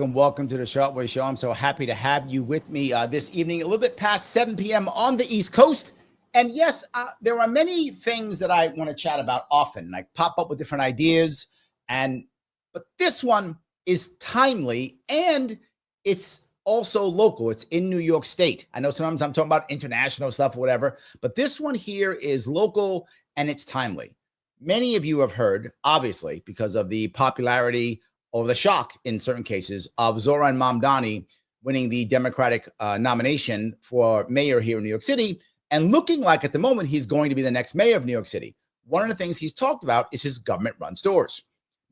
Welcome to the Sharpe Show. I'm so happy to have you with me this evening, a little bit past 7 p.m. on the East Coast. And yes, there are many things that I want to chat about often. I pop up with different ideas, but this one is timely and it's also local. It's in New York State. I know sometimes I'm talking about international stuff or whatever, but this one here is local and it's timely. Many of you have heard, obviously, because of the popularity or the shock in certain cases of Zohran Mamdani winning the Democratic nomination for mayor here in New York City and looking like at the moment he's going to be the next mayor of New York City. One of the things he's talked about is his government-run stores.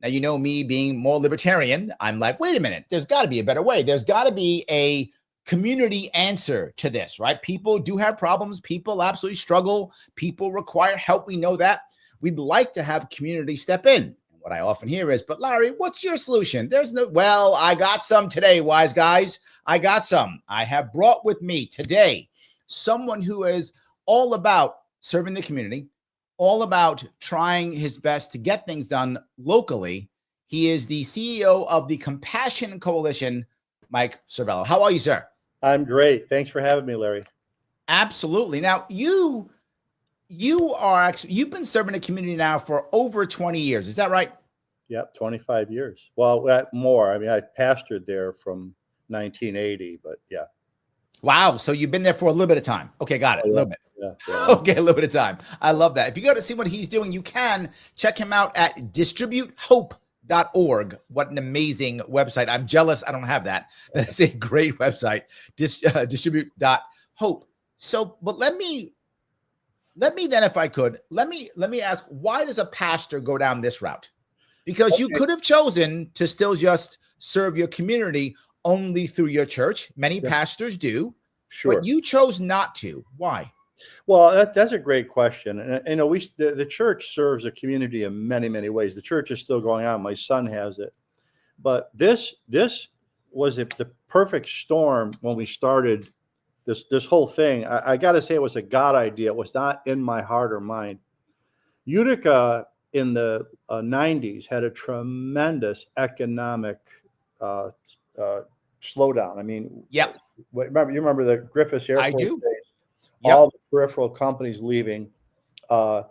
Now, you know me being more libertarian, I'm like, wait a minute, there's got to be a better way. There's got to be a community answer to this, right? People do have problems. People absolutely struggle. People require help. We know that. We'd like to have community step in. What I often hear is, but Larry, what's your solution? Well, I got some today, wise guys. I got some. I have brought with me today someone who is all about serving the community, all about trying his best to get things done locally. He is the CEO of the Compassion Coalition, Mike Servello. How are you, sir? I'm great. Thanks for having me, Larry. Absolutely. Now, you've been serving the community now for over 20 years. Is that right? Yep, 25 years. Well, more. I mean, I pastored there from 1980, but yeah. Wow. So you've been there for a little bit of time. Okay, got it. Oh, yeah. A little bit. Yeah. Okay, a little bit of time. I love that. If you go to see what he's doing, you can check him out at distributehope.org. What an amazing website. I'm jealous I don't have that. That is a great website, distribute.hope. So, but let me then, if I could, let me ask, why does a pastor go down this route? Because you could have chosen to still just serve your community only through your church. Many pastors do, sure, but you chose not to. Why? Well, that's a great question. And you know, the church serves the community in many, many ways. The church is still going on. My son has it, but this was the perfect storm when we started this whole thing. I got to say, it was a God idea. It was not in my heart or mind. Utica in the 90s had a tremendous economic slowdown. I mean, yep. You remember the Griffiths Air Force I do. Base, yep. All the peripheral companies leaving. Martin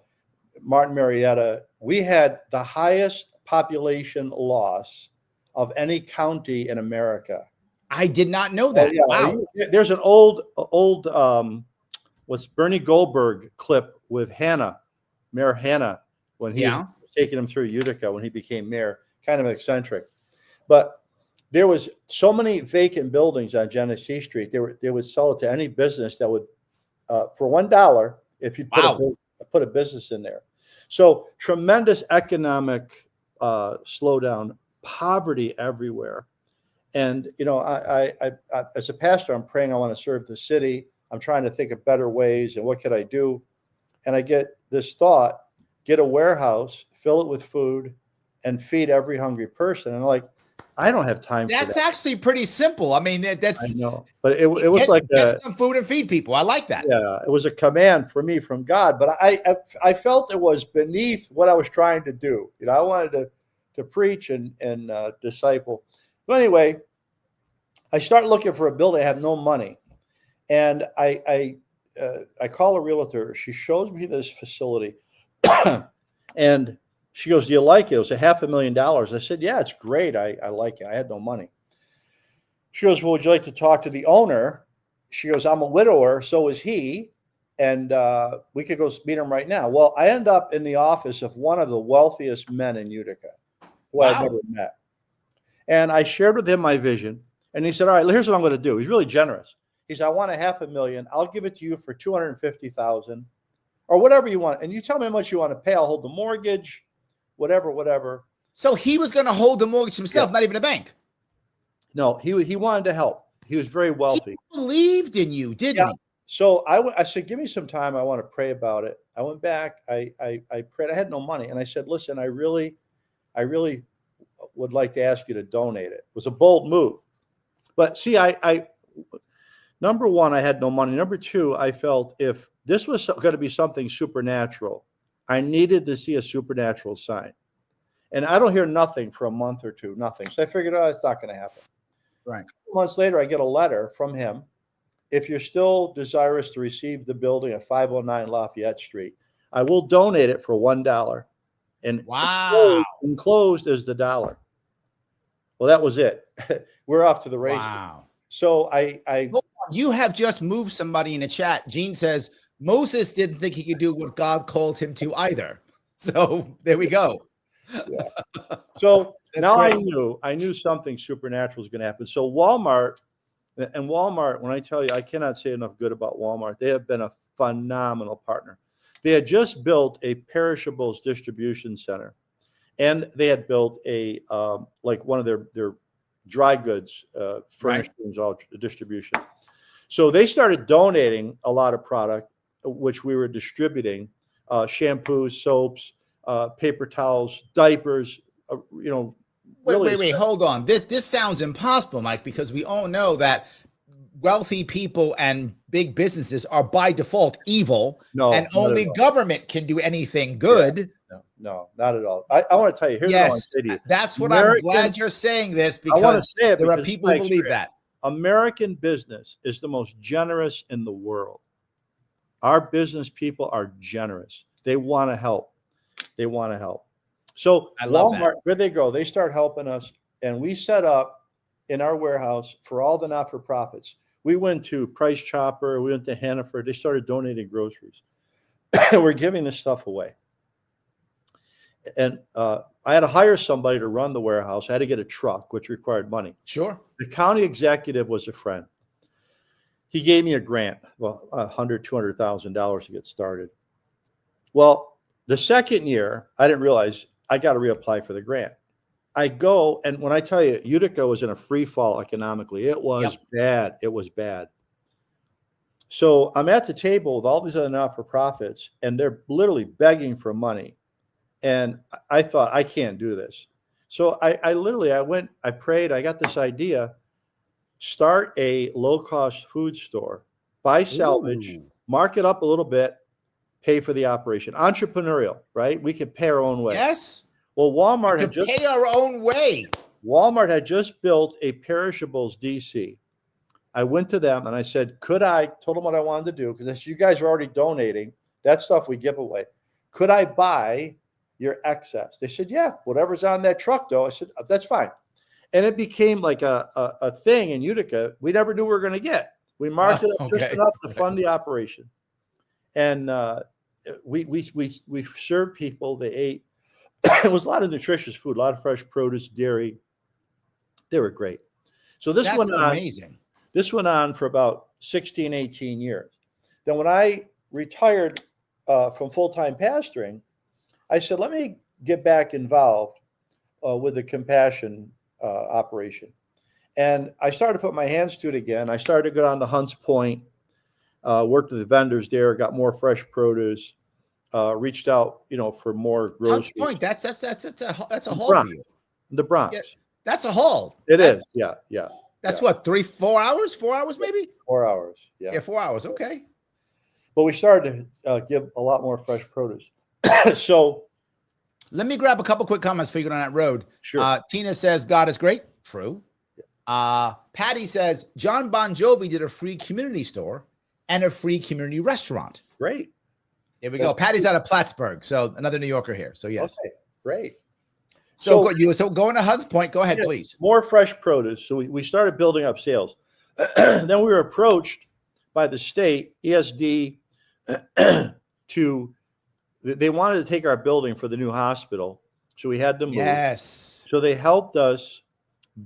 Marietta, we had the highest population loss of any county in America. I did not know that. Yeah. Wow. There's an old what's Bernie Goldberg clip with Mayor Hanna, when he was taking him through Utica when he became mayor, kind of eccentric. But there was so many vacant buildings on Genesee Street. They would sell it to any business that would, for $1, if you put a business in there. So tremendous economic slowdown, poverty everywhere. And, you know, I as a pastor, I'm praying I want to serve the city. I'm trying to think of better ways and what could I do? And I get this thought, get a warehouse, fill it with food, and feed every hungry person. And I'm like, I don't have time for that. That's actually pretty simple. I mean, that's, I know, but it was like get some food and feed people. I like that. Yeah, it was a command for me from God, but I felt it was beneath what I was trying to do. You know, I wanted to preach and disciple. But anyway, I start looking for a building. I have no money, and I call a realtor. She shows me this facility, and she goes, "Do you like it?" It was $500,000. I said, "Yeah, it's great. I like it." I had no money. She goes, "Well, would you like to talk to the owner?" She goes, "I'm a widower, so is he, and we could go meet him right now." Well, I end up in the office of one of the wealthiest men in Utica, who I've never met. And I shared with him my vision, and he said, "All right, here's what I'm going to do." He's really generous. He said, "I want $500,000. I'll give it to you for $250,000, or whatever you want. And you tell me how much you want to pay. I'll hold the mortgage, whatever." So he was going to hold the mortgage himself, not even a bank. No, he wanted to help. He was very wealthy. He believed in you, didn't he? So I said, "Give me some time. I want to pray about it." I went back. I prayed. I had no money, and I said, "Listen, I really would like to ask you to donate it." It was a bold move, but see, I number one, I had no money. Number two, I felt if this was going to be something supernatural, I needed to see a supernatural sign. And I don't hear nothing for a month or two, nothing. So I figured, oh, it's not going to happen. Right. 2 months later, I get a letter from him. If you're still desirous to receive the building at 509 Lafayette Street, I will donate it for $1. And Wow. enclosed is the dollar. Well, that was it. We're off to the races. Wow. So you have just moved somebody in the chat. Gene says Moses didn't think he could do what God called him to either. So there we go. Yeah. So now great. I knew something supernatural was going to happen. So Walmart, when I tell you, I cannot say enough good about Walmart. They have been a phenomenal partner. They had just built a perishables distribution center, and they had built a like one of their dry goods furnishings, all distribution. So they started donating a lot of product, which we were distributing, shampoos, soaps, paper towels, diapers, really. Wait, hold on. This sounds impossible, Mike, because we all know that wealthy people and big businesses are by default evil, and only government can do anything good. Yeah. No, not at all. I want to tell you, here's what I want to say to you. That's what I'm glad you're saying this, because there are people who believe that. American business is the most generous in the world. Our business people are generous. They want to help. They want to help. So Walmart, where they go, they start helping us, and we set up in our warehouse for all the not-for-profits. We went to Price Chopper, we went to Hannaford. They started donating groceries. We're giving this stuff away. And I had to hire somebody to run the warehouse. I had to get a truck, which required money. Sure. The county executive was a friend. He gave me a grant, well, $100,000, $200,000 to get started. Well, the second year, I didn't realize I got to reapply for the grant. I go, and when I tell you, Utica was in a free fall economically. It was bad. It was bad. So I'm at the table with all these other not-for-profits, and they're literally begging for money. And I thought, I can't do this. So I went, I prayed, I got this idea, start a low-cost food store, buy salvage, mark it up a little bit, pay for the operation. Entrepreneurial, right? We could pay our own way. Yes. Well, Walmart had just pay our own way. Walmart had just built a perishables DC. I went to them and I said, told them what I wanted to do, because you guys are already donating. That stuff we give away. Could I buy your excess? They said, yeah, whatever's on that truck, though. I said, that's fine. And it became like a thing in Utica. We never knew we were going to get. We marked it up just enough to fund the operation. And we served people. They ate. It was a lot of nutritious food, a lot of fresh produce, dairy. They were great. So this went on. Amazing. This went on for about 16, 18 years. Then when I retired from full-time pastoring, I said, let me get back involved with the compassion operation. And I started to put my hands to it again. I started to go down to Hunts Point, worked with the vendors there, got more fresh produce, reached out, for more groceries. Hunts Point, that's a haul for you. The Bronx. Yeah, that's a haul. It is. Yeah. That's what, 4 hours? 4 hours maybe? 4 hours. Yeah. Yeah, 4 hours. Okay. But we started to give a lot more fresh produce. So let me grab a couple quick comments for you on that road. Sure. Tina says, God is great. True. Patty says, John Bon Jovi did a free community store and a free community restaurant. Great. There we go. Patty's out of Plattsburgh, so another New Yorker here. So yes. Okay, great. So going to Hunts Point. Go ahead, please. More fresh produce. So we started building up sales. Then we were approached by the state, ESD, they wanted to take our building for the new hospital. So we had to move. Yes. So they helped us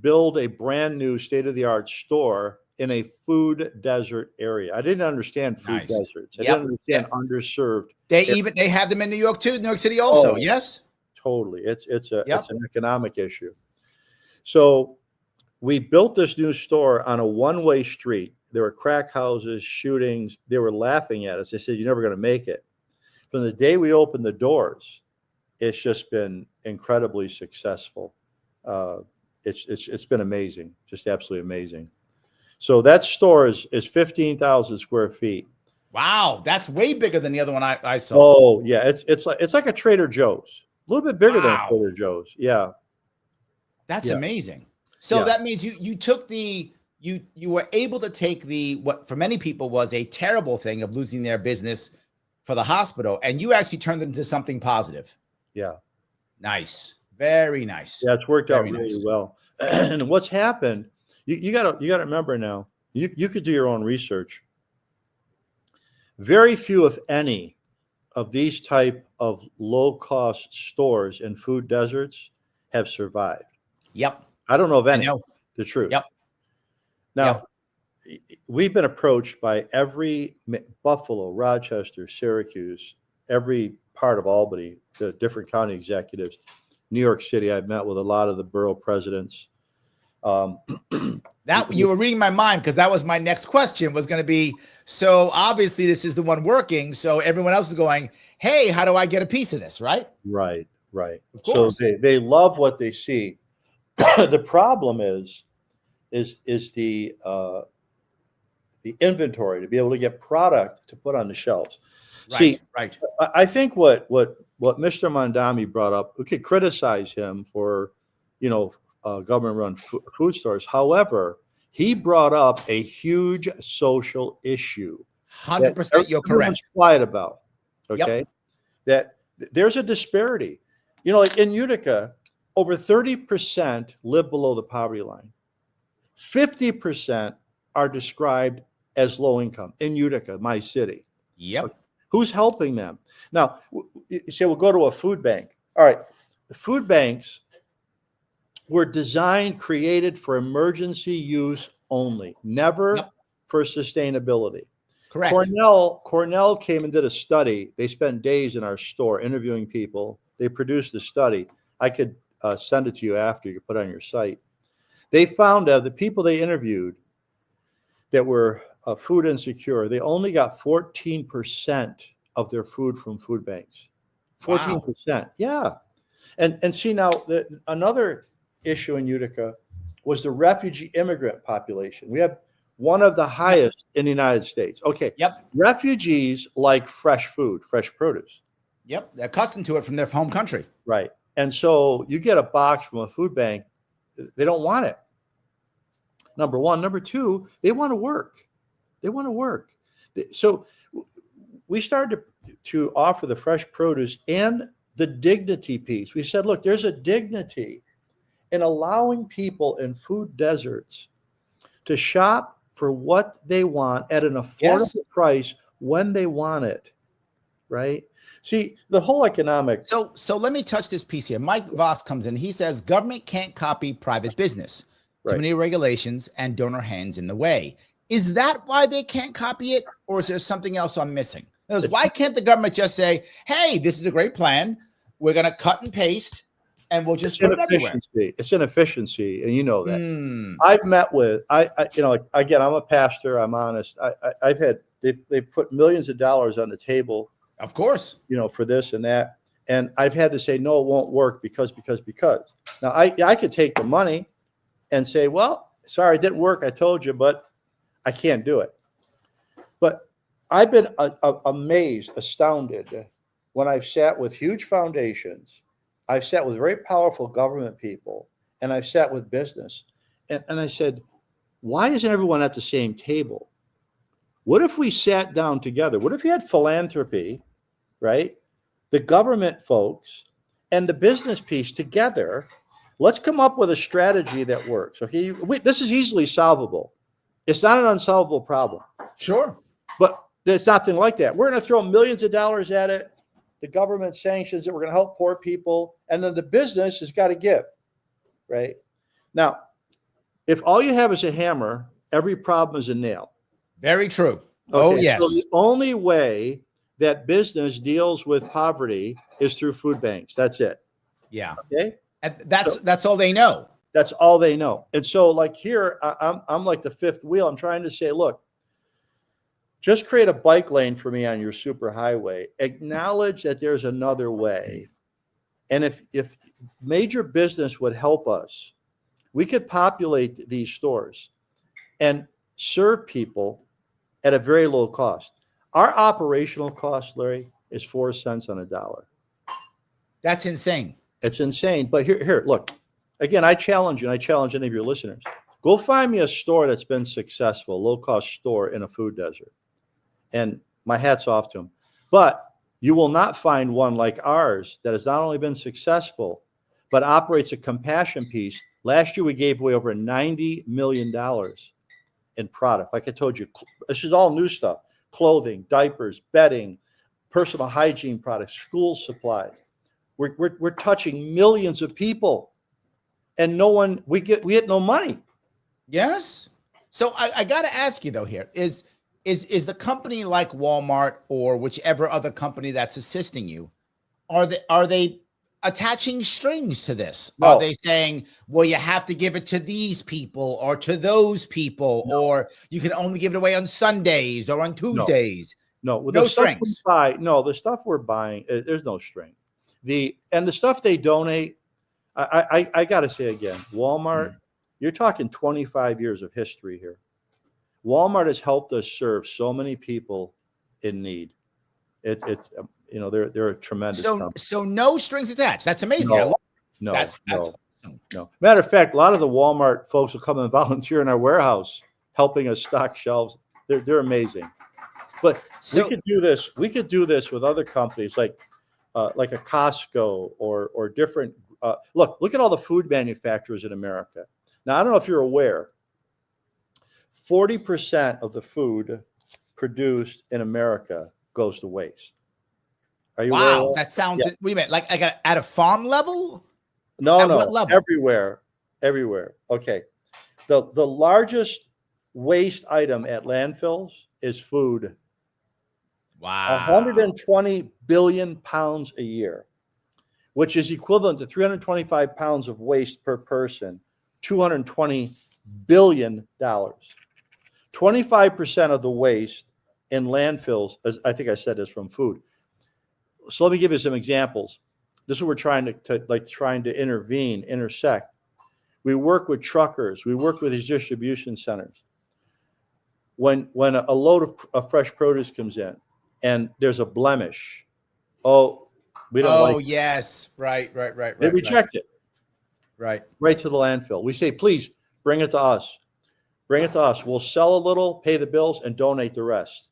build a brand new state-of-the-art store in a food desert area. I didn't understand food deserts. I didn't understand underserved. They have them in New York too, New York City also. Yes. Totally. It's an economic issue. So we built this new store on a one-way street. There were crack houses, shootings. They were laughing at us. They said, you're never going to make it. from the day we opened the doors, it's just been incredibly successful. It's been amazing, just absolutely amazing. So that store is 15,000 square feet. Wow, that's way bigger than the other one I saw. Oh yeah, it's like a Trader Joe's, a little bit bigger than a Trader Joe's. Yeah, that's amazing. So that means you took you were able to take what for many people was a terrible thing of losing their business for the hospital, and you actually turned it into something positive. Yeah, nice, very nice. Yeah, it's worked out really well. And what's happened? You gotta remember now. You could do your own research. Very few, if any, of these type of low-cost stores in food deserts have survived. Yep. I don't know of any. The truth. Yep. Now, we've been approached by every Buffalo, Rochester, Syracuse, every part of Albany, the different county executives. New York City, I've met with a lot of the borough presidents. That you were reading my mind, because that was my next question was going to be, so obviously this is the one working, so everyone else is going, hey, how do I get a piece of this, right? Right. Of course. So they love what they see. The problem is the inventory, to be able to get product to put on the shelves. Right. I think what Mr. Mamdani brought up, we could criticize him for, government-run food stores. However, he brought up a huge social issue. 100%, you're correct. Quiet about, okay? That there's a disparity. Like in Utica, over 30% live below the poverty line. 50% are described as low income in Utica, my city. Yep. Who's helping them? Now, you say, we'll go to a food bank. All right. The food banks were created for emergency use only, never for sustainability. Correct. Cornell came and did a study. They spent days in our store interviewing people. They produced a study. I could send it to you after. You could put it on your site. They found out the people they interviewed that were food insecure, they only got 14% of their food from food banks. 14%. Wow. Yeah. And see, now another issue in Utica was the refugee immigrant population. We have one of the highest in the United States. Okay. Yep. Refugees like fresh food, fresh produce. Yep. They're accustomed to it from their home country. Right. And so you get a box from a food bank, they don't want it. Number one. Number two, they want to work. So we started to offer the fresh produce and the dignity piece. We said, look, there's a dignity in allowing people in food deserts to shop for what they want at an affordable price when they want it, right? See, the whole economic. So let me touch this piece here. Mike Voss comes in. He says government can't copy private business. Too many regulations and donor hands in the way. Is that why they can't copy it, or is there something else I'm missing? Why can't the government just say, hey, this is a great plan. We're going to cut and paste, and we'll just put it everywhere. It's inefficiency, and you know that. I've met with, again, I'm a pastor. I'm honest. They've put millions of dollars on the table. Of course. For this and that. And I've had to say, no, it won't work because. Now, I could take the money and say, well, sorry, it didn't work. I told you, but I can't do it. But I've been amazed, astounded when I've sat with huge foundations. I've sat with very powerful government people, and I've sat with business. And I said, why isn't everyone at the same table? What if we sat down together? What if you had philanthropy, right? The government folks and the business piece together. Let's come up with a strategy that works. Okay, this is easily solvable. It's not an unsolvable problem. Sure. But there's nothing like that. We're going to throw millions of dollars at it. The government sanctions it. We're going to help poor people. And then the business has got to give, right? Now, if all you have is a hammer, every problem is a nail. Very true. Okay, oh, yes. So the only way that business deals with poverty is through food banks. That's it. Yeah. Okay. And that's all they know. That's all they know. And so, like here, I'm like the fifth wheel. I'm trying to say, look, Just create a bike lane for me on your super highway. Acknowledge that there's another way. And if major business would help us, we could populate these stores and serve people at a very low cost. Our operational cost, Larry, is 4 cents on a dollar. That's insane. It's insane. But here, look, again, I challenge you, and I challenge any of your listeners. Go find me a store that's been successful, low-cost store in a food desert. And my hat's off to them. But you will not find one like ours that has not only been successful, but operates a compassion piece. Last year, we gave away over $90 million in product. Like I told you, this is all new stuff. Clothing, diapers, bedding, personal hygiene products, school supplies. We're touching millions of people, and we get no money. Yes. So I got to ask you though, here is the company like Walmart or whichever other company that's assisting you, are they attaching strings to this? No. Are they saying, well, you have to give it to these people or to those people, or you can only give it away on Sundays or on Tuesdays? No, no strings. The stuff we're buying, there's no string. The stuff they donate, I got to say again, Walmart, you're talking 25 years of history here. Walmart has helped us serve so many people in need. It's they're a tremendous company. So no strings attached. That's amazing. No. Awesome. No. Matter of fact, a lot of the Walmart folks will come and volunteer in our warehouse, helping us stock shelves. They're amazing. But we could do this. We could do this with other companies like a Costco or different. Look at all the food manufacturers in America. Now, I don't know if you're aware, 40% of the food produced in America goes to waste. Are you aware? Wow, that sounds. Yeah. What do you mean? Like at a farm level? No. What level? Everywhere. Okay. The largest waste item at landfills is food. Wow. 120 billion pounds a year, which is equivalent to 325 pounds of waste per person, $220 billion. 25% of the waste in landfills, as I think I said, is from food. So let me give you some examples. This is what we're trying to intersect. We work with truckers. We work with these distribution centers. When a load of fresh produce comes in and there's a blemish, we don't like it. Yes. Right. They reject it. Right to the landfill. We say, please bring it to us. We'll sell a little, pay the bills, and donate the rest.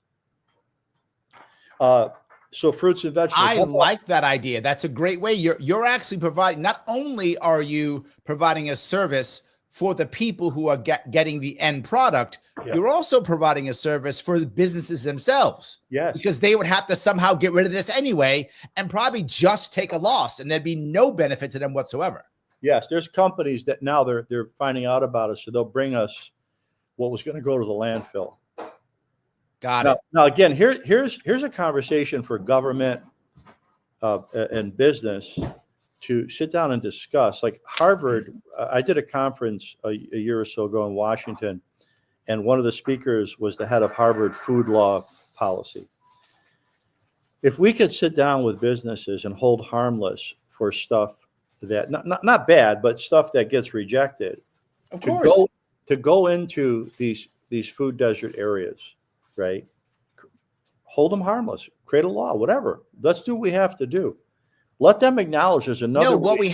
So fruits and vegetables. I like that idea. That's a great way. You're actually providing, not only are you providing a service for the people who are getting the end product, you're also providing a service for the businesses themselves. Yes. Because they would have to somehow get rid of this anyway and probably just take a loss, and there'd be no benefit to them whatsoever. Yes, there's companies that now they're finding out about us, so they'll bring us what was going to go to the landfill. Got it. Now again, here's a conversation for government and business to sit down and discuss. Like Harvard, I did a conference a year or so ago in Washington, and one of the speakers was the head of Harvard food law policy. If we could sit down with businesses and hold harmless for stuff that not bad, but stuff that gets rejected, of course, to go into these food desert areas, right? Hold them harmless, create a law, whatever. Let's do what we have to do. Let them acknowledge there's another. No, what we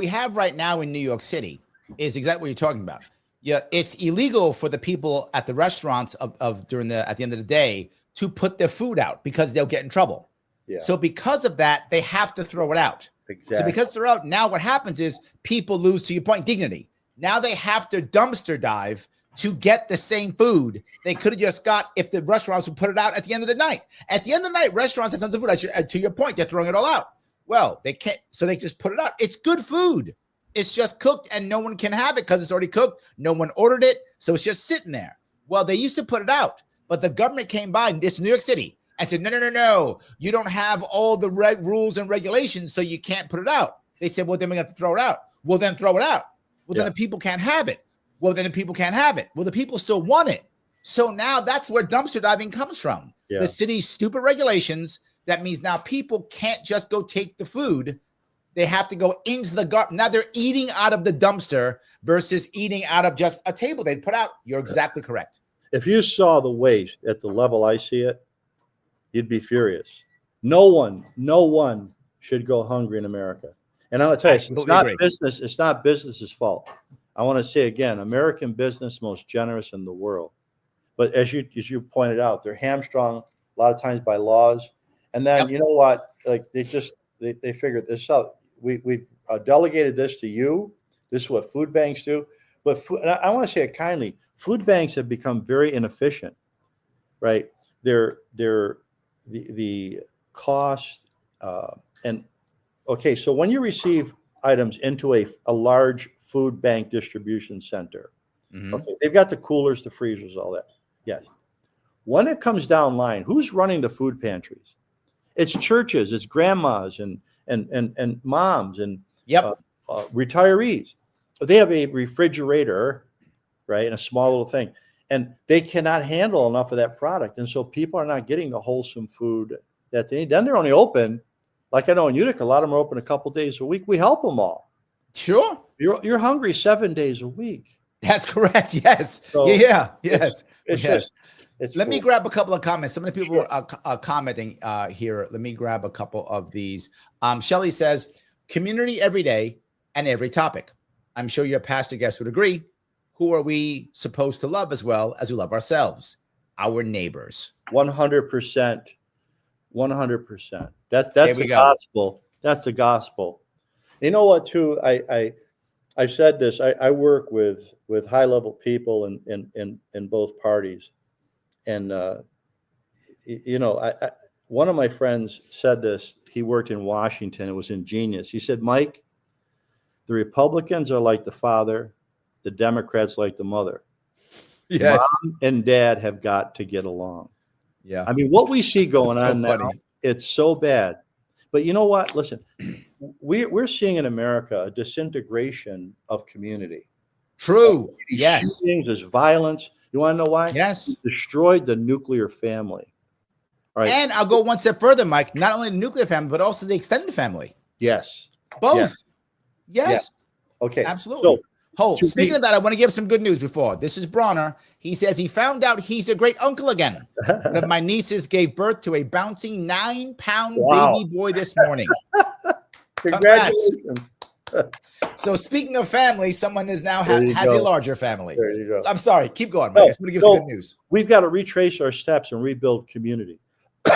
have right now in New York City is exactly what you're talking about. Yeah, it's illegal for the people at the restaurants at the end of the day to put their food out because they'll get in trouble. Yeah. So because of that, they have to throw it out. Exactly. So because they're out, now what happens is people lose, to your point, dignity. Now they have to dumpster dive to get the same food they could have just got if the restaurants would put it out at the end of the night. At the end of the night, restaurants have tons of food. To your point, they're throwing it all out. Well, they can't, so they just put it out. It's good food. It's just cooked and no one can have it because it's already cooked. No one ordered it, so it's just sitting there. Well, they used to put it out, but the government came by in this New York City and said, no. You don't have all the rules and regulations, so you can't put it out. They said, well, then we have to throw it out. Well, then throw it out. Well, then the people can't have it. Well, then the people can't have it. Well, the people still want it. So now that's where dumpster diving comes from. Yeah. The city's stupid regulations. That means now people can't just go take the food. They have to go into the garbage. Now they're eating out of the dumpster versus eating out of just a table they'd put out. You're exactly correct. If you saw the waste at the level I see it, you'd be furious. No one should go hungry in America. And I'm going to tell you, it's not business's fault. I want to say again, American business, most generous in the world. But as you pointed out, they're hamstrung a lot of times by laws. And then you know what? Like they figured this out. We delegated this to you. This is what food banks do. But I want to say it kindly. Food banks have become very inefficient, right? They're the cost and okay. So when you receive items into a large food bank distribution center, okay, they've got the coolers, the freezers, all that. Yes. When it comes down line, who's running the food pantries? It's churches, it's grandmas and moms and retirees. They have a refrigerator, right, and a small little thing, and they cannot handle enough of that product, and so people are not getting the wholesome food that they need. Then they're only open, like I know in Utica, a lot of them are open a couple days a week. We help them all. Sure. You're hungry 7 days a week. That's correct. Yes. So yes. Let me grab a couple of comments. So many people are commenting here. Let me grab a couple of these. Shelley says, community every day and every topic. I'm sure your pastor guest would agree. Who are we supposed to love as well as we love ourselves? Our neighbors. 100%. 100%. That's the gospel. That's the gospel. You know what, too? I said this. I work with high level people in both parties. And, one of my friends said this. He worked in Washington. It was ingenious. He said, Mike, the Republicans are like the father, the Democrats like the mother. Yes. Mom and dad have got to get along. Yeah. I mean, what we see going on now, it's so bad. But you know what? Listen, we're seeing in America a disintegration of community. True. Yes. Shootings, there's violence. You want to know why? Yes. We destroyed the nuclear family. All right. And I'll go one step further, Mike. Not only the nuclear family, but also the extended family. Yes. Both. Yes. Okay. Absolutely. Speaking of that, I want to give some good news before. This is Bronner. He says he found out he's a great uncle again. One of my nieces gave birth to a bouncing 9-pound baby boy this morning. Congratulations. So speaking of family, someone is now has a larger family. There you go. I'm sorry. Keep going, Mike. I just want to give some good news. We've got to retrace our steps and rebuild community.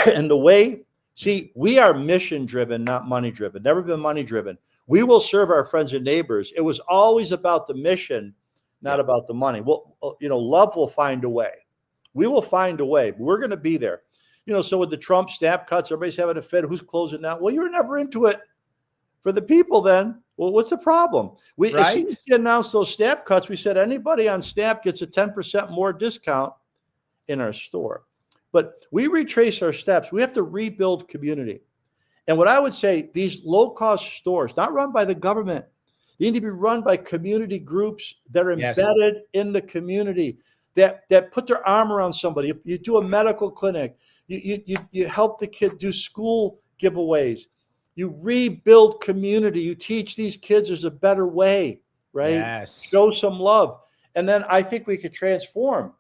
And the way, we are mission driven, not money driven. Never been money driven. We will serve our friends and neighbors. It was always about the mission, not about the money. Well, love will find a way. We will find a way. We're going to be there. So with the Trump SNAP cuts, everybody's having a fit. Who's closing now? Well, you were never into it for the people then. Well, what's the problem? As soon as we announced those SNAP cuts, we said anybody on SNAP gets a 10% more discount in our store. But we retrace our steps. We have to rebuild community. And what I would say, these low-cost stores, not run by the government, they need to be run by community groups that are embedded in the community, that put their arm around somebody. You do a medical clinic. You help the kid do school giveaways. You rebuild community. You teach these kids there's a better way, right? Yes. Show some love. And then I think we could transform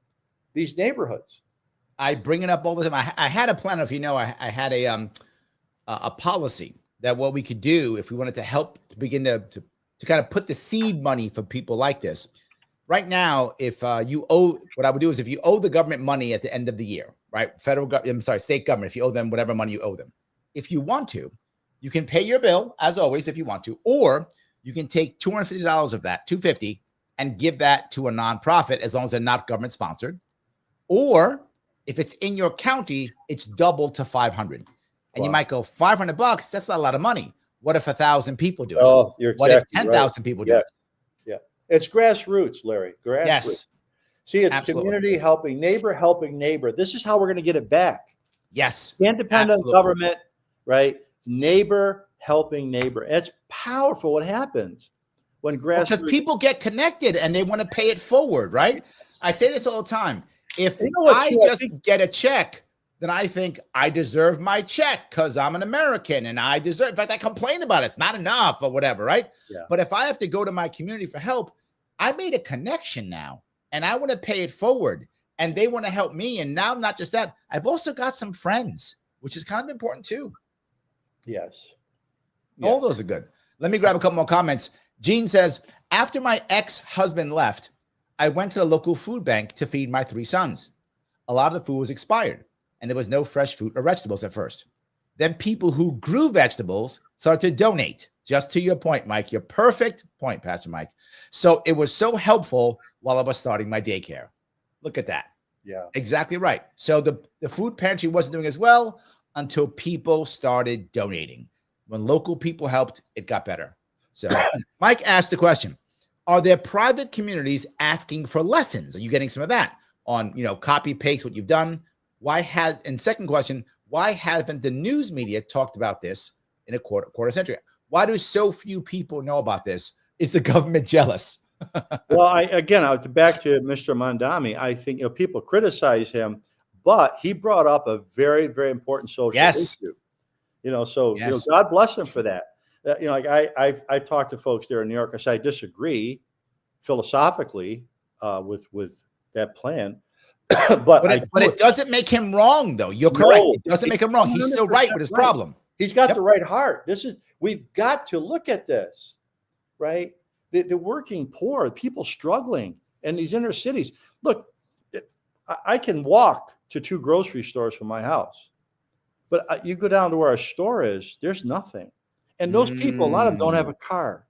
these neighborhoods. I bring it up all the time. I had a plan. If you know, I had a policy that what we could do if we wanted to help to begin to kind of put the seed money for people like this. Right now, if you owe, what I would do is if you owe the government money at the end of the year, right? State government, if you owe them whatever money you owe them. If you want to, you can pay your bill as always if you want to, or you can take $250 of that, $250, and give that to a nonprofit as long as they're not government sponsored. Or if it's in your county, it's doubled to $500. And you might go, $500, that's not a lot of money. What if 1,000 people do it? Oh, you're exactly what if 10,000 people do it? Yeah. It's grassroots, Larry. Grassroots. Yes. See, it's community helping neighbor. This is how we're going to get it back. Yes. Can't depend on government, right? Neighbor helping neighbor. It's powerful what happens when grassroots. Because people get connected and they want to pay it forward, right? I say this all the time. If You know what, I too, just get a check, then I think I deserve my check because I'm an American and I deserve. In fact, I complain about it. It's not enough or whatever, right? Yeah. But if I have to go to my community for help, I made a connection now and I want to pay it forward and they want to help me. And now, not just that, I've also got some friends, which is kind of important too. Yes. All those are good. Let me grab a couple more comments. Gene says, after my ex-husband left, I went to the local food bank to feed my 3 sons. A lot of the food was expired and there was no fresh fruit or vegetables at first. Then people who grew vegetables started to donate. Just to your point, Mike, your perfect point, Pastor Mike. So it was so helpful while I was starting my daycare. Look at that. Yeah. Exactly right. So the food pantry wasn't doing as well until people started donating. When local people helped, it got better. So Mike asked the question, are there private communities asking for lessons? Are you getting some of that on, copy paste what you've done? And second question, why haven't the news media talked about this in a quarter century? Why do so few people know about this? Is the government jealous? Well, back to Mr. Mamdani, I think people criticize him, but he brought up a very, very important social issue. God bless him for that. I talked to folks there in New York. I said I disagree philosophically with that plan, but it doesn't make him wrong, though. You're correct. It doesn't make him wrong. He's still right with his problem. He's got the right heart. We've got to look at this, right? The working poor, people struggling in these inner cities. Look, I can walk to 2 grocery stores from my house, but you go down to where our store is, there's nothing. And those people, a lot of them don't have a car.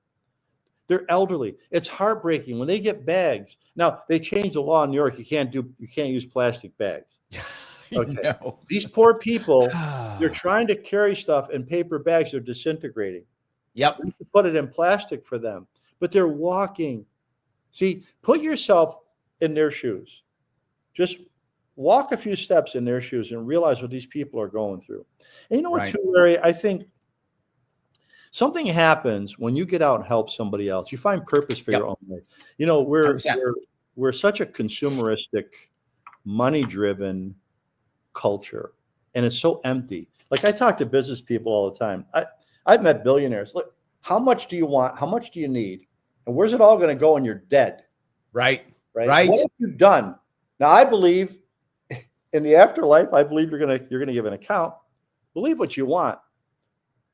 They're elderly. It's heartbreaking when they get bags. Now they changed the law in New York. You can't use plastic bags. Okay. No. These poor people, they're trying to carry stuff in paper bags. They're disintegrating. Yep. You can put it in plastic for them, but they're walking. See, put yourself in their shoes. Just walk a few steps in their shoes and realize what these people are going through. And you know what, too, Larry? I think something happens when you get out and help somebody else. You find purpose for your own life. We're such a consumeristic, money-driven culture, and it's so empty. Like I talk to business people all the time. I've met billionaires. Look, how much do you want? How much do you need? And where's it all going to go when you're dead? Right. What have you done? Now, I believe in the afterlife. I believe you're going to give an account. Believe what you want,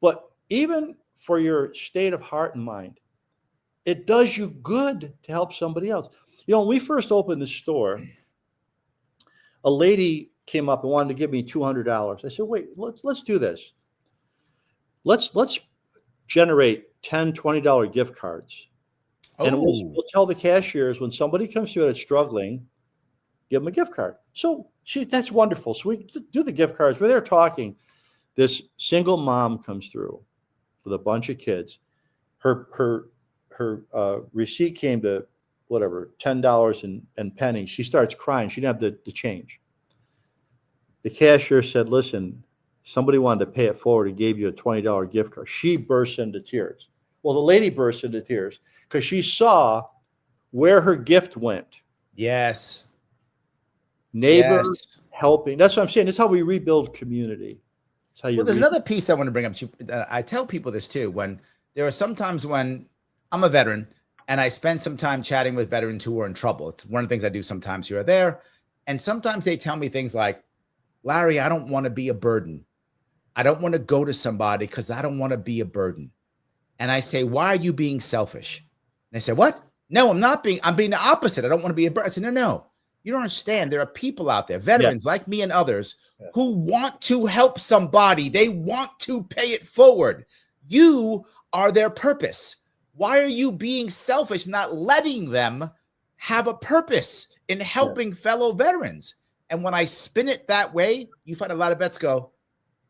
but even for your state of heart and mind, it does you good to help somebody else. When we first opened the store, a lady came up and wanted to give me $200. I said, wait, let's do this. Let's generate $10, $20 gift cards. And we'll tell the cashiers when somebody comes through that's struggling, give them a gift card. So that's wonderful. So we do the gift cards. We're there talking. This single mom comes through with a bunch of kids. Her receipt came to whatever, $10 and pennies. She starts crying. She didn't have the change. The cashier said, listen, somebody wanted to pay it forward and gave you a $20 gift card. She burst into tears. Well, the lady burst into tears because she saw where her gift went. Yes. Neighbors helping. That's what I'm saying. That's how we rebuild community. There's another piece I want to bring up. I tell people this too. When there are sometimes when I'm a veteran and I spend some time chatting with veterans who are in trouble. It's one of the things I do sometimes here or there. And sometimes they tell me things like, Larry, I don't want to be a burden. I don't want to go to somebody because I don't want to be a burden. And I say, why are you being selfish? And they say, what? No, I'm being the opposite. I don't want to be a burden. I said, no. You don't understand. There are people out there, veterans like me and others, who want to help somebody. They want to pay it forward. You are their purpose. Why are you being selfish, not letting them have a purpose in helping fellow veterans? And when I spin it that way, you find a lot of vets go,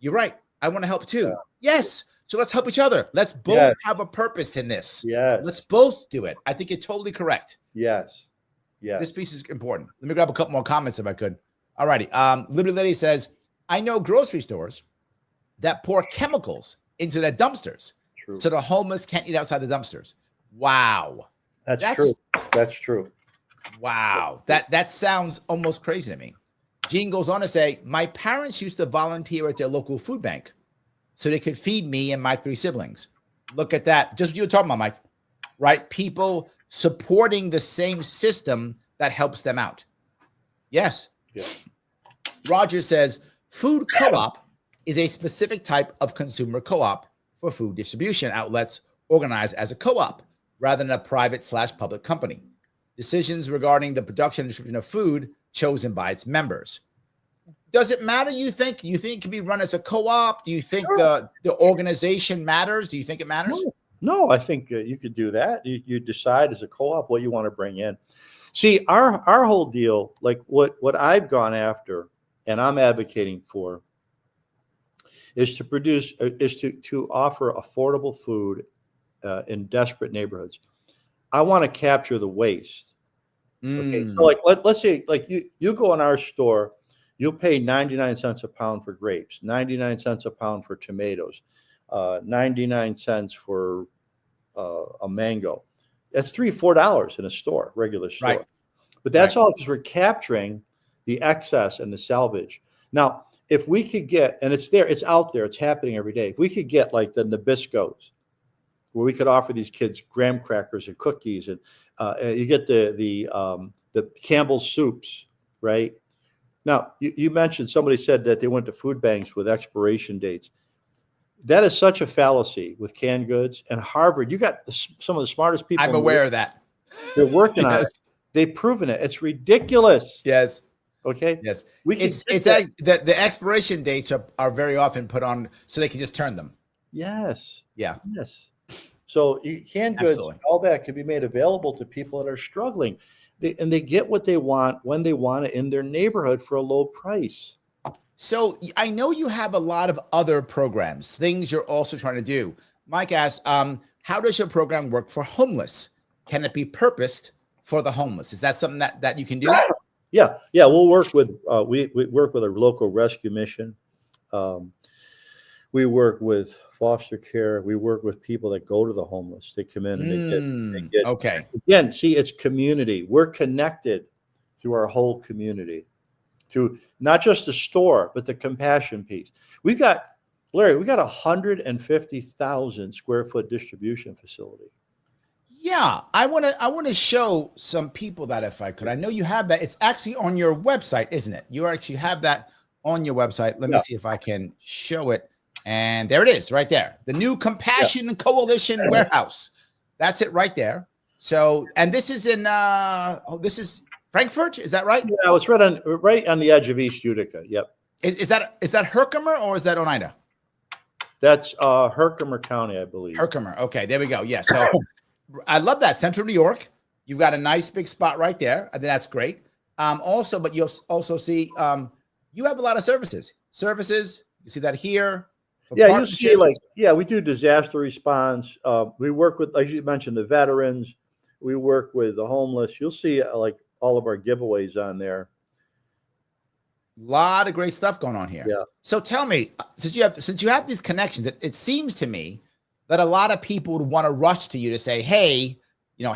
you're right. I want to help too. Yeah. Yes. So let's help each other. Let's both have a purpose in this. Yes. Let's both do it. I think you're totally correct. Yes. Yeah. This piece is important. Let me grab a couple more comments if I could. All righty. Liberty Lady says, I know grocery stores that pour chemicals into their dumpsters. True. So the homeless can't eat outside the dumpsters. Wow. That's true. That's true. Wow. That sounds almost crazy to me. Gene goes on to say, my parents used to volunteer at their local food bank so they could feed me and my 3 siblings. Look at that. Just what you were talking about, Mike, right? People supporting the same system that helps them out. Yes. Yeah. Roger says, food co-op is a specific type of consumer co-op for food distribution outlets organized as a co-op rather than a private/public company. Decisions regarding the production and distribution of food chosen by its members. Does it matter, you think? You think it can be run as a co-op? Do you think the organization matters? Do you think it matters? No, I think you could do that. You decide as a co-op what you want to bring in. See, our whole deal, like what I've gone after and I'm advocating for, is to offer affordable food in desperate neighborhoods. I want to capture the waste. Okay, so like let's say like you go in our store, you'll pay 99 cents a pound for grapes, 99 cents a pound for tomatoes, 99 cents for a mango. That's $3-4 in a store, regular store. Right. But that's all because we're capturing the excess and the salvage. Now, if we could get, and it's there, it's out there, it's happening every day. If we could get like the Nabiscos, where we could offer these kids graham crackers and cookies, and you get the Campbell's soups, right? Now, you mentioned somebody said that they went to food banks with expiration dates. That is such a fallacy with canned goods. And Harvard, you got some of the smartest people. I'm aware of that. They're working on it. They've proven it. It's ridiculous. Yes. Okay. Yes. The expiration dates are very often put on so they can just turn them. Yes. Yeah. Yes. So canned goods, Absolutely. all that can be made available to people that are struggling. They get what they want when they want it in their neighborhood for a low price. So I know you have a lot of other programs, things you're also trying to do. Mike asks, how does your program work for homeless? Can it be purposed for the homeless? Is that something that you can do? Yeah. We'll work with we work with a local rescue mission. We work with foster care. We work with people that go to the homeless. They come in and they get okay. Again, see, it's community. We're connected through our whole community, through not just the store, but the compassion piece. We've got, Larry, we got 150,000 square foot distribution facility. Yeah, I want to show some people that, if I could. I know you have that. It's actually on your website, isn't it? You actually have that on your website. Let me see if I can show it. And there it is, right there. The new Compassion Coalition Warehouse. That's it right there. So, and this is in this is Frankfurt, is that right? Yeah, it's right on the edge of East Utica. Yep. Is that Herkimer or is that Oneida? That's Herkimer County, I believe. Herkimer. Okay, there we go. Yeah. So I love that. Central New York. You've got a nice big spot right there. I think that's great. Also, but you'll also see you have a lot of services. You see that here. Yeah, you see, we do disaster response. We work with, like you mentioned, the veterans. We work with the homeless. You'll see like all of our giveaways on there. A lot of great stuff going on here. Yeah. So tell me, since you have these connections, it seems to me that a lot of people would want to rush to you to say, hey,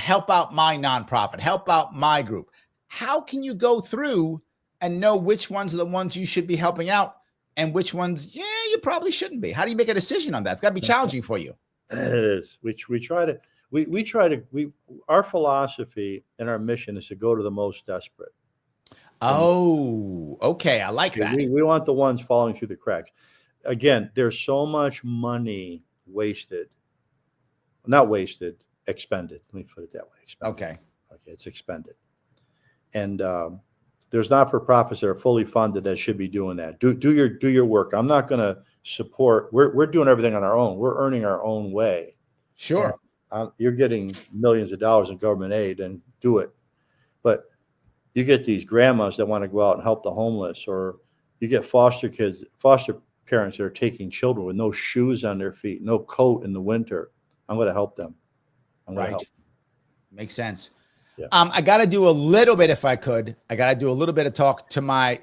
help out my nonprofit, help out my group. How can you go through and know which ones are the ones you should be helping out and which ones, you probably shouldn't be? How do you make a decision on that? It's got to be challenging for you. It is. Our philosophy and our mission is to go to the most desperate. Oh, okay. I like that. We want the ones falling through the cracks. Again, there's so much money expended. Let me put it that way. Okay. It's expended. And there's not-for-profits that are fully funded that should be doing that. Do your work. I'm not going to support. We're doing everything on our own. We're earning our own way. Sure. You're getting millions of dollars in government aid, and do it. But you get these grandmas that want to go out and help the homeless, or you get foster parents that are taking children with no shoes on their feet, no coat in the winter. I'm going to help them. I'm going to help. Makes sense. Yeah. I got to do a little bit, if I could. I got to do a little bit of talk to my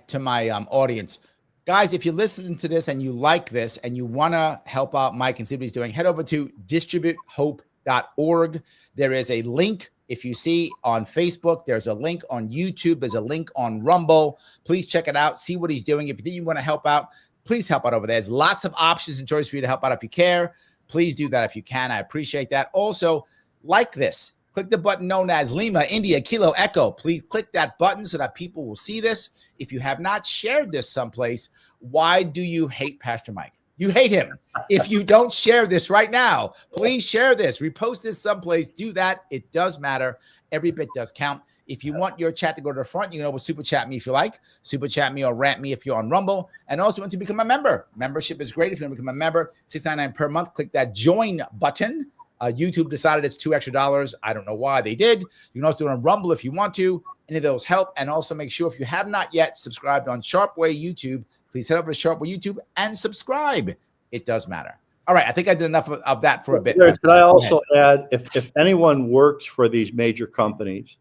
audience. Guys, if you're listening to this and you like this and you want to help out Mike and see what he's doing, head over to distributehope.org. There is a link If you see on Facebook, there's a link on YouTube. There's a link on Rumble. Please check it out. See what he's doing. If you think you want to help out, please help out over there. There's lots of options and choice for you to help out if you care. Please do that if you can. I appreciate that. Also, like this. Click the button known as Lima, India, Kilo, Echo. Please click that button so that people will see this. If you have not shared this someplace, why do you hate Pastor Mike? You hate him. If you don't share this right now, please share this. Repost this someplace. Do that. It does matter. Every bit does count. If you want your chat to go to the front, you can always super chat me if you like. Super chat me or rant me if you're on Rumble. And also want to become a member. Membership is great if you want to become a member. $6.99 per month. Click that join button. YouTube decided it's $2 extra. I don't know why they did. You can also do it on Rumble if you want to. Any of those help. And also make sure if you have not yet subscribed on Sharpe Way YouTube, please head over to Sharpe Way YouTube and subscribe. It does matter. All right. I think I did enough of that for a bit. Could I also add, if anyone works for these major companies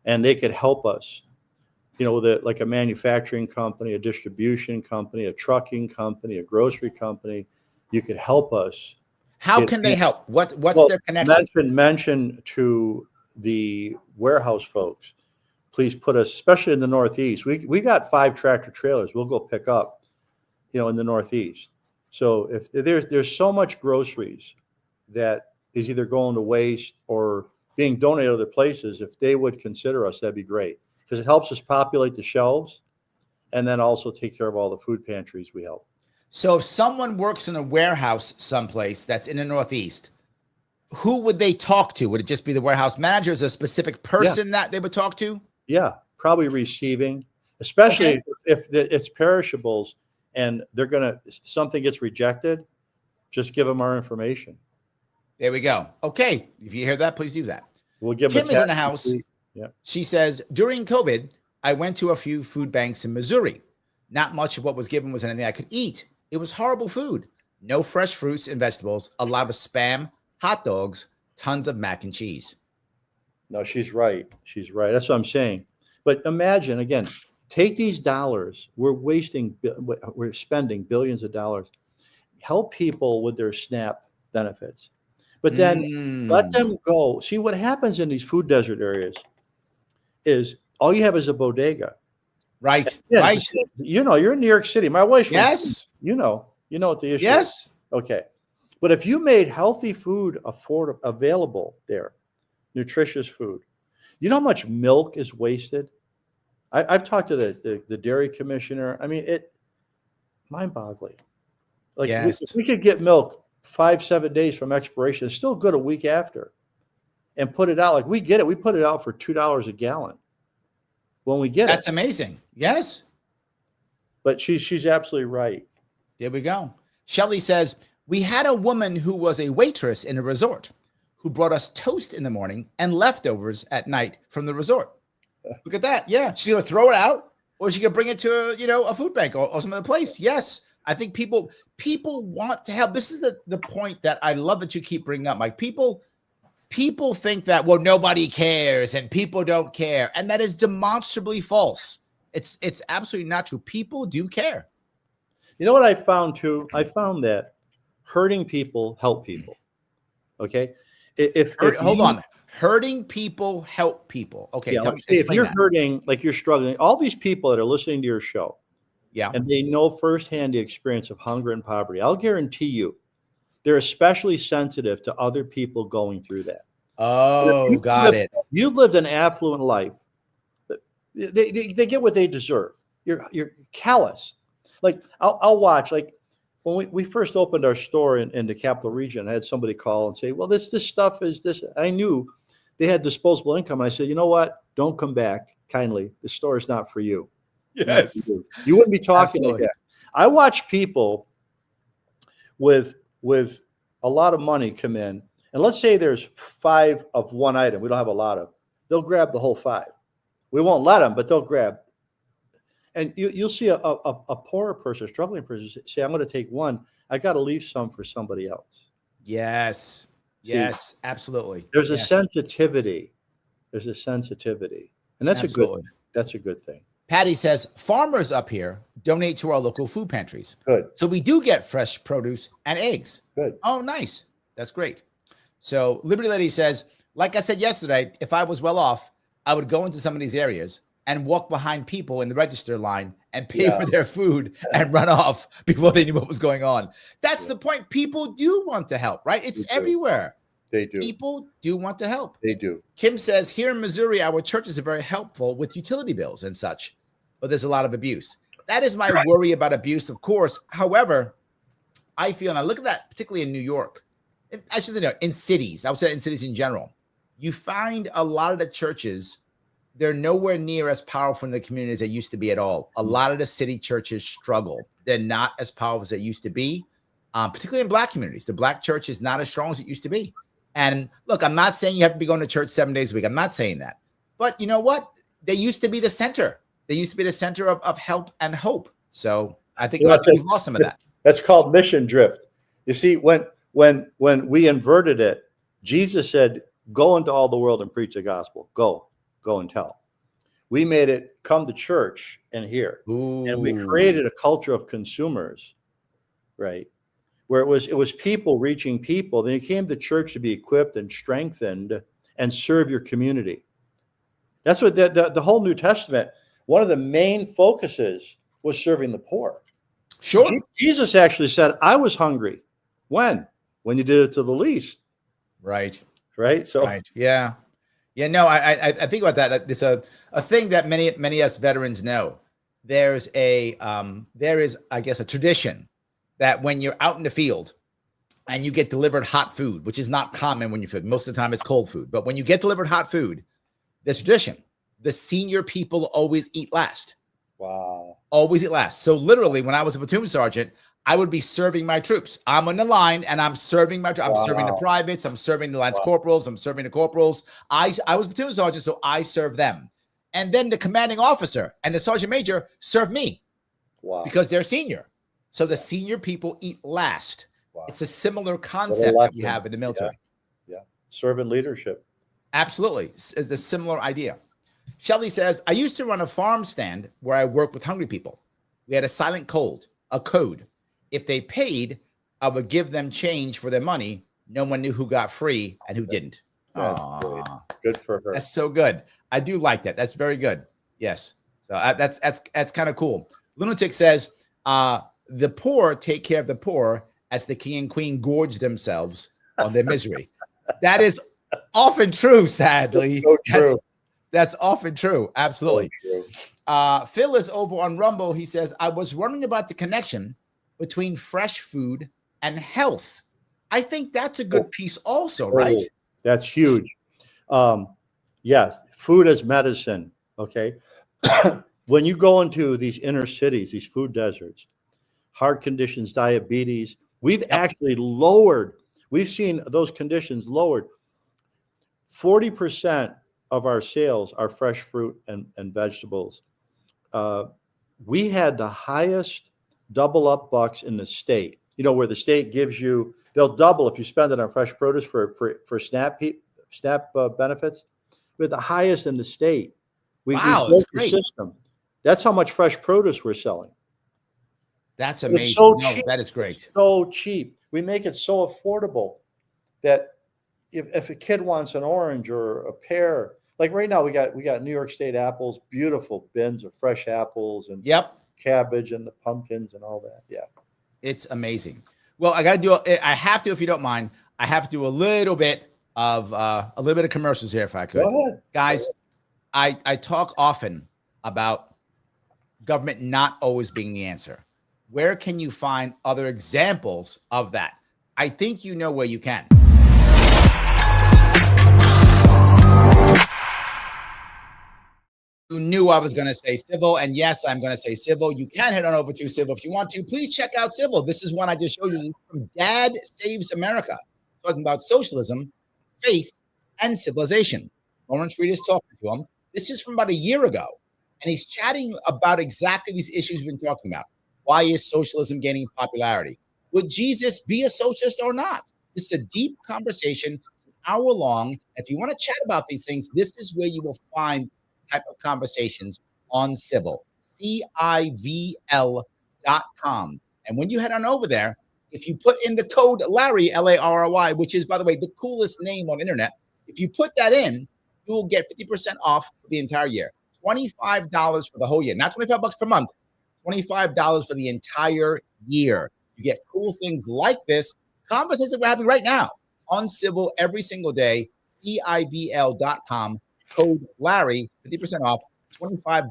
and they could help us, like a manufacturing company, a distribution company, a trucking company, a grocery company, you could help us. How can they help? What's their connection? Mention to the warehouse folks. Please put us, especially in the Northeast. We got 5 tractor trailers. We'll go pick up, in the Northeast. So if there's so much groceries that is either going to waste or being donated other places, if they would consider us, that'd be great because it helps us populate the shelves, and then also take care of all the food pantries we help. So if someone works in a warehouse someplace that's in the Northeast, who would they talk to? Would it just be the warehouse manager? Is there a specific person that they would talk to? Yeah, probably receiving, especially if it's perishables and something gets rejected, just give them our information. There we go. Okay. If you hear that, please do that. We'll give Kim is in the house. Yeah. She says, during COVID, I went to a few food banks in Missouri. Not much of what was given was anything I could eat. It was horrible food. No fresh fruits and vegetables, a lot of Spam, hot dogs, tons of mac and cheese. No, she's right. She's right. That's what I'm saying. But imagine, again, take these dollars. We're spending billions of dollars. Help people with their SNAP benefits. But then let them go. See, what happens in these food desert areas is all you have is a bodega. Right. Yeah, right. You're in New York City. My wife's from, yes. You know what the issue yes. is. Okay. But if you made healthy food available there, nutritious food, you know how much milk is wasted? I've talked to the dairy commissioner. I mean, mind-boggling. Like yes. we could get milk 5-7 days from expiration. It's still good a week after, and put it out. Like we get it. We put it out for $2 a gallon. When we get That's amazing. Yes. But she's absolutely right. There we go. Shelly says, we had a woman who was a waitress in a resort who brought us toast in the morning and leftovers at night from the resort. Look at that. Yeah. She's going to throw it out, or she can bring it to a food bank or some other place. Yes. I think people want to help. This is the point that I love that you keep bringing up, Mike. People think that, well, nobody cares and people don't care. And that is demonstrably false. It's absolutely not true. People do care. You know what I found too? I found that hurting people help people. Okay. Hold on. Hurting people help people. Okay. Yeah, if you're hurting, like you're struggling, all these people that are listening to your show, yeah, and they know firsthand the experience of hunger and poverty, I'll guarantee you they're especially sensitive to other people going through that. Oh, got it. You've lived an affluent life. They get what they deserve. You're callous. Like I'll watch, like when we first opened our store in the capital region, I had somebody call and say, well, this stuff is this. I knew they had disposable income. And I said, you know what? Don't come back kindly. The store is not for you. Yes. You wouldn't be talking Absolutely. like that. I watch people with a lot of money come in, and let's say there's 5 of one item. We don't have a lot of. They'll grab the whole 5. We won't let them, but they'll grab. And you'll see a poorer person, a struggling person say, I'm going to take one. I got to leave some for somebody else. Yes. Yes, absolutely. There's a sensitivity. There's a sensitivity. And that's a good thing. Patty says, farmers up here donate to our local food pantries. Good. So we do get fresh produce and eggs. Good. Oh, nice. That's great. So Liberty Lady says, like I said yesterday, if I was well off, I would go into some of these areas and walk behind people in the register line and pay for their food and run off before they knew what was going on. That's the point. People do want to help, right? It's everywhere. They do. People do want to help. They do. Kim says, here in Missouri, our churches are very helpful with utility bills and such, but there's a lot of abuse. That is my worry about abuse, of course. However, I feel, and I look at that particularly in New York, I should say no, in cities, I would say in cities in general, you find a lot of the churches, they're nowhere near as powerful in the community as they used to be at all. A lot of the city churches struggle. They're not as powerful as they used to be, particularly in Black communities. The Black church is not as strong as it used to be. And look, I'm not saying you have to be going to church 7 days a week. I'm not saying that. But you know what? They used to be the center. They used to be the center of help and hope. So I think we've lost some of that. That's called mission drift. You see, when we inverted it, Jesus said, go into all the world and preach the gospel. Go and tell. We made it come to church and hear. Ooh. And we created a culture of consumers, right? Where it was people reaching people. Then you came to church to be equipped and strengthened and serve your community. That's what the whole New Testament, one of the main focuses was serving the poor. Sure. Jesus actually said, I was hungry. When you did it to the least. Right. So right. Yeah. No, I think about that. It's a thing that many us veterans know. There is, I guess, a tradition that when you're out in the field and you get delivered hot food, which is not common when you're food. Most of the time it's cold food. But when you get delivered hot food, there's tradition. The senior people always eat last. Wow. Always eat last. So literally, when I was a platoon sergeant, I would be serving my troops. I'm on the line and I'm serving my troops. I'm serving the privates. I'm serving the lance corporals. I'm serving the corporals. I was platoon sergeant, so I serve them. And then the commanding officer and the sergeant major serve me. Wow. Because they're senior. So the senior people eat last. Wow. It's a similar concept that we have in the military. Yeah. Servant leadership. Absolutely. It's a similar idea. Shelley says, I used to run a farm stand where I worked with hungry people. We had a silent code. If they paid, I would give them change for their money. No one knew who got free and who didn't. Good for her. That's so good. I do like that. That's very good. Yes. So that's kind of cool. Lunatic says, the poor take care of the poor as the king and queen gorge themselves on their misery. That is often true, sadly. So true. That's often true. Absolutely. So true. Phil is over on Rumble. He says, I was wondering about the connection between fresh food and health. I think that's a good piece also, right? That's huge. Yes, food as medicine, okay? When you go into these inner cities, these food deserts, heart conditions, diabetes, we've actually we've seen those conditions lowered. 40% of our sales are fresh fruit and vegetables. We had the highest double up bucks in the state, where the state gives you, they'll double if you spend it on fresh produce for SNAP benefits. We're the highest in the state. Wow, that's great. System. That's how much fresh produce we're selling. That's amazing. It's so cheap. That is great. It's so cheap. We make it so affordable that if a kid wants an orange or a pear, like right now we got New York State apples, beautiful bins of fresh apples and cabbage and the pumpkins and all that. Yeah. It's amazing. Well, I have to, if you don't mind, I have to do a little bit of commercials here if I could. Go ahead. Guys, I talk often about government not always being the answer. Where can you find other examples of that? I think you know where you can. You knew I was going to say Civil, and yes, I'm going to say Civil. You can head on over to Civil if you want to. Please check out Civil. This is one I just showed you from Dad Saves America, talking about socialism, faith, and civilization. Lawrence Reed is talking to him. This is from about a year ago, and he's chatting about exactly these issues we've been talking about. Why is socialism gaining popularity? Would Jesus be a socialist or not? This is a deep conversation, an hour long. If you want to chat about these things, this is where you will find type of conversations on Civil, CIVL.com. And when you head on over there, if you put in the code Larry, Larry, which is, by the way, the coolest name on the internet, If you put that in, you will get 50% off for the entire year. $25 for the whole year, not $25 per month. $25 for the entire year. You get cool things like this conversation that we're having right now on Civil every single day. CIVL.com, code Larry, 50% off, $25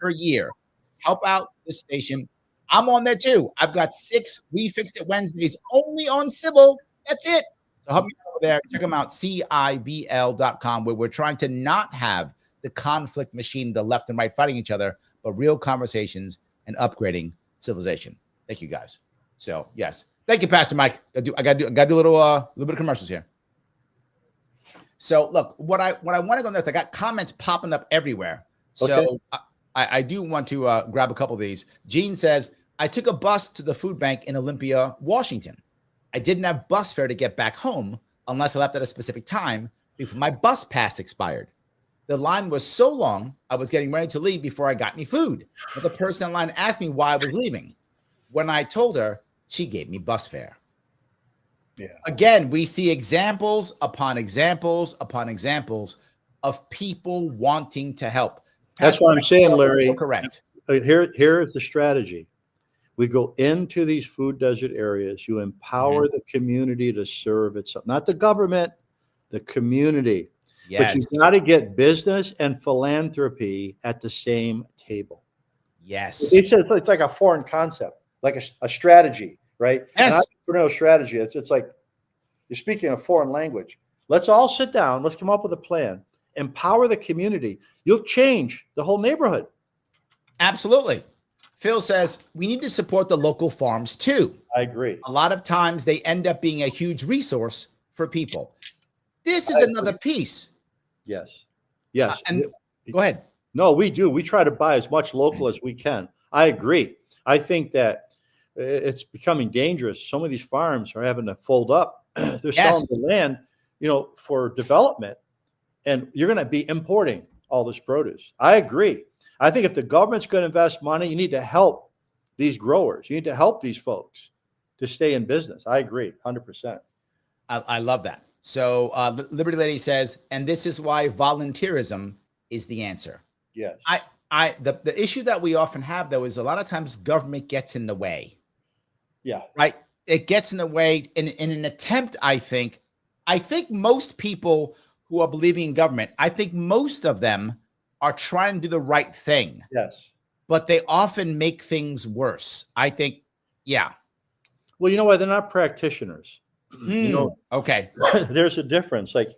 per year. Help out this station. I'm on there too. I've got 6 We Fixed It Wednesdays only on Civil. That's it. So help me over there. Check them out, CIVL.com, where we're trying to not have the conflict machine, the left and right fighting each other, but real conversations and upgrading civilization. Thank you, guys. So yes, thank you, Pastor Mike. I got to do a little bit of commercials here. So look, what I want to go next. I got comments popping up everywhere. So okay. I do want to grab a couple of these. Gene says, I took a bus to the food bank in Olympia, Washington. I didn't have bus fare to get back home unless I left at a specific time before my bus pass expired. The line was so long, I was getting ready to leave before I got any food. But the person in line asked me why I was leaving. When I told her, she gave me bus fare. Yeah. Again, we see examples upon examples upon examples of people wanting to help. That's what I'm saying, Larry. Correct. Here is the strategy. We go into these food desert areas. You empower the community to serve itself, not the government, the community. Yes. But you got to get business and philanthropy at the same table. Yes. It's like a foreign concept, like a strategy, right? Yes. An entrepreneurial strategy. It's like you're speaking a foreign language. Let's all sit down. Let's come up with a plan. Empower the community. You'll change the whole neighborhood. Absolutely. Phil says we need to support the local farms too. I agree. A lot of times they end up being a huge resource for people. This is another piece. Yes. Yes. And go ahead. No, we do. We try to buy as much local as we can. I agree. I think that it's becoming dangerous. Some of these farms are having to fold up. They're selling the land, for development, and you're going to be importing all this produce. I agree. I think if the government's going to invest money, you need to help these growers. You need to help these folks to stay in business. I agree, 100%. I love that. So Liberty Lady says, and this is why volunteerism is the answer. Yes. The issue that we often have, though, is a lot of times government gets in the way. Yeah. Right. It gets in the way in an attempt, I think most people who are believing in government, I think most of them are trying to do the right thing. Yes. But they often make things worse. I think, yeah. Well, you know why? They're not practitioners. Okay. There's a difference, like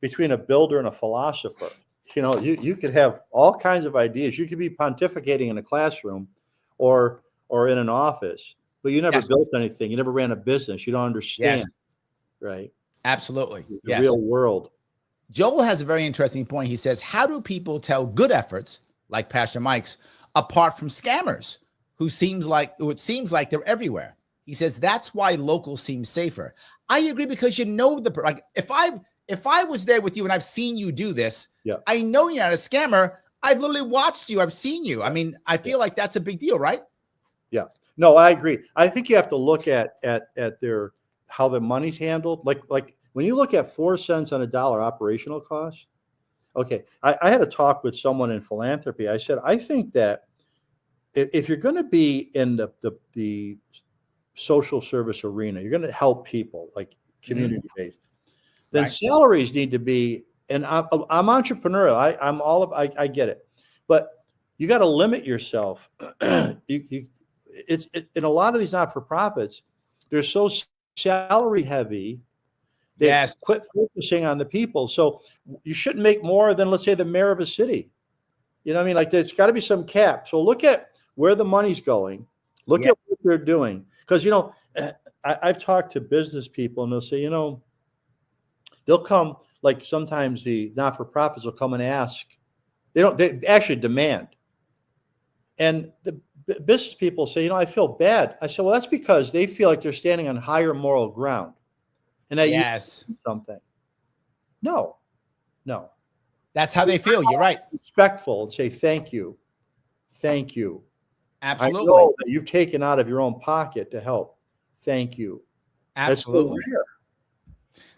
between a builder and a philosopher. You could have all kinds of ideas. You could be pontificating in a classroom or in an office, but you never built anything. You never ran a business. You don't understand. Right. Absolutely. The real world. Joel has a very interesting point. He says, how do people tell good efforts like Pastor Mike's apart from scammers it seems like they're everywhere? He says that's why local seems safer. I agree, because if I was there with you and I've seen you do this, I know you're not a scammer. I've literally watched you. I've seen you. I mean, I feel like that's a big deal, right? Yeah. No, I agree. I think you have to look at how the money's handled. Like when you look at 4 cents on a dollar operational cost. Okay. I had a talk with someone in philanthropy. I said, I think that if you're going to be in the social service arena, you're going to help people, like community based, then salaries need to be, and I'm entrepreneurial. I get it, but you got to limit yourself. It's in a lot of these not-for-profits, they're so salary heavy. They quit focusing on the people. So you shouldn't make more than, let's say, the mayor of a city. You know what I mean? Like, there's got to be some cap. So look at where the money's going. Look at what they're doing. Because, I've talked to business people and they'll say, they'll come, like sometimes the not-for-profits will come and ask. They actually demand. And the business people say, I feel bad. I said, well, that's because they feel like they're standing on higher moral ground. And that something. No. That's how they feel. You're right. Respectful and say, thank you. Thank you. Absolutely. I know that you've taken out of your own pocket to help. Thank you. Absolutely. That's so rare.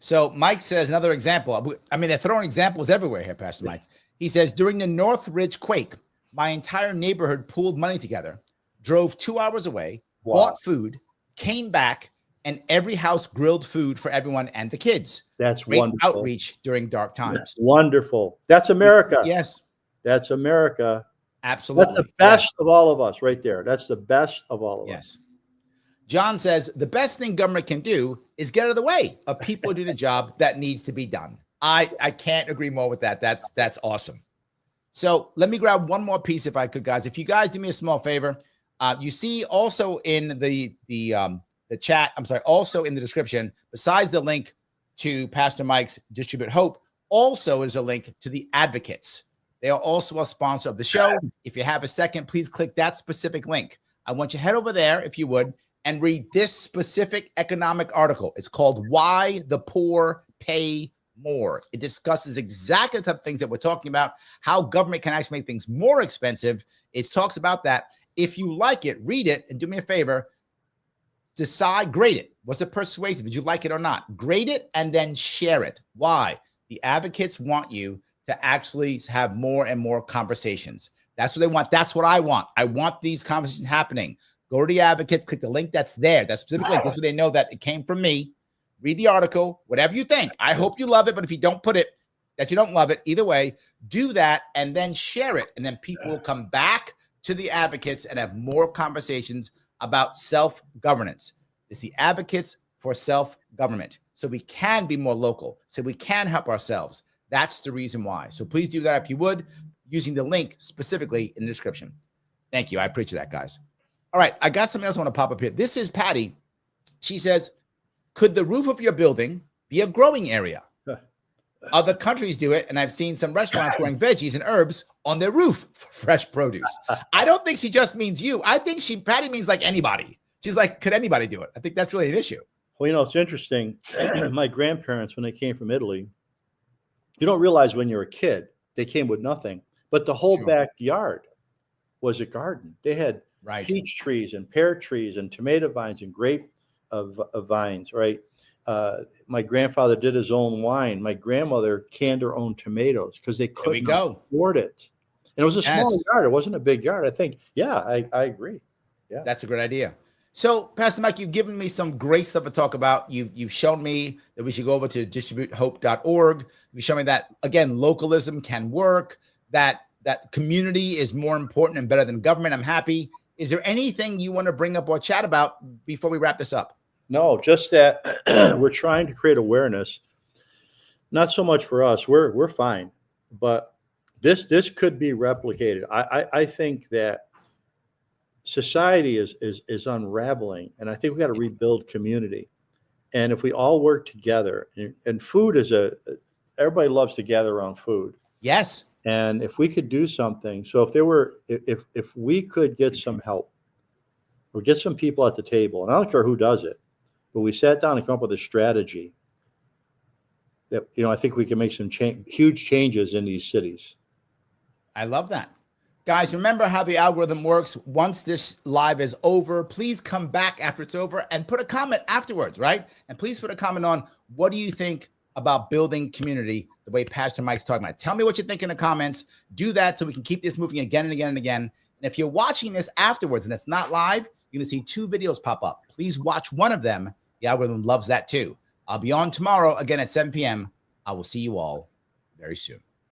So Mike says another example. I mean, they're throwing examples everywhere here, Pastor Mike. He says, during the Northridge quake, my entire neighborhood pooled money together, drove 2 hours away, bought food, came back, and every house grilled food for everyone and the kids. That's Great wonderful. outreach during dark times. That's wonderful. That's America. Yes. That's America. Absolutely. That's the best of all of us right there. That's the best of all of us. Yes. John says, the best thing government can do is get out of the way of people doing the job that needs to be done. I can't agree more with that. That's awesome. So let me grab one more piece if I could, guys. If you guys do me a small favor, you see also in the chat, also in the description, besides the link to Pastor Mike's Distribute Hope, also is a link to the Advocates. They are also a sponsor of the show. If you have a second, please click that specific link. I want you to head over there, if you would, and read this specific economic article. It's called Why the Poor Pay More. It discusses exactly the type of things that we're talking about, how government can actually make things more expensive. It talks about that. If you like it, read it, and do me a favor, grade it. Was it persuasive? Did you like it or not? Grade it and then share it. Why? The Advocates want you to actually have more and more conversations. That's what they want. That's what I want. I want these conversations happening. Go to the Advocates, click the link that's there. That specific link. This way they know that it came from me. Read the article, whatever you think. I hope you love it, but if you don't put it, that you don't love it, either way, do that and then share it. And then people will come back to the Advocates and have more conversations about self-governance. It's the Advocates for self-government. So we can be more local, so we can help ourselves. That's the reason why. So please do that if you would, using the link specifically in the description. Thank you. I appreciate that, guys. All right, I got something else I want to pop up here. This is Patty. She says, could the roof of your building be a growing area? Other countries do it, and I've seen some restaurants growing veggies and herbs on their roof for fresh produce. I don't think she just means you. I think Patty means like anybody. She's like, could anybody do it? I think that's really an issue. Well, you know, it's interesting. My grandparents, when they came from Italy, you don't realize when you're a kid, they came with nothing. But the whole backyard was a garden. They had peach trees and pear trees and tomato vines and grape vines, right? My grandfather did his own wine. My grandmother canned her own tomatoes because they couldn't afford it. And it was a small yard. It wasn't a big yard. I think, I agree. Yeah, that's a great idea. So, Pastor Mike, you've given me some great stuff to talk about. You've shown me that we should go over to distributehope.org. You've shown me that, again, localism can work, that community is more important and better than government. I'm happy. Is there anything you want to bring up or chat about before we wrap this up? No, just that we're trying to create awareness. Not so much for us. We're fine. But this could be replicated. I think that society is unraveling, and I think we got to rebuild community. And if we all work together, and food is everybody loves to gather around food. Yes. And if we could do something, so if we could get some help or get some people at the table, and I don't care who does it, but we sat down and come up with a strategy that, I think we can make some huge changes in these cities. I love that. Guys, remember how the algorithm works. Once this live is over, please come back after it's over and put a comment afterwards, right? And please put a comment on, what do you think about building community the way Pastor Mike's talking about? Tell me what you think in the comments. Do that so we can keep this moving again and again and again. And if you're watching this afterwards and it's not live, you're going to see 2 videos pop up. Please watch one of them. The algorithm loves that too. I'll be on tomorrow again at 7 p.m. I will see you all very soon.